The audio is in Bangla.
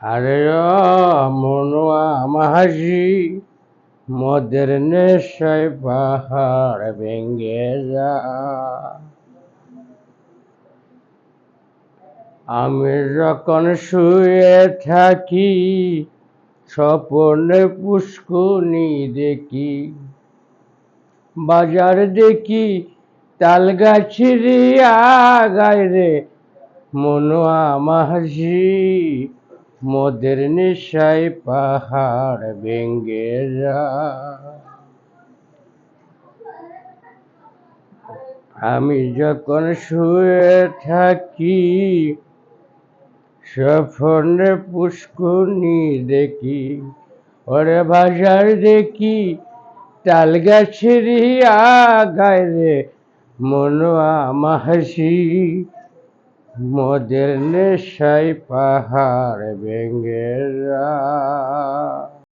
আরে মনোয়া মাঝি মদের নেশায় পাহাড় ভেঙ্গে যা। আমি যখন শুয়ে থাকি স্বপনে পুষ্কুনি দেখি, বাজার দেখি তাল গাছের আগায় রে মনোয়া মাঝি মদের নেশায় পাহাড় ভেঙ্গে যা। আমি যখন শুয়ে থাকি স্বপ্নে পুষ্কুনি দেখি, ওরে বাজার দেখি তাল গাছের আগায় রে মনোয়া মাঝি মদের নেশায় পাহাড় ভেঙ্গে যা।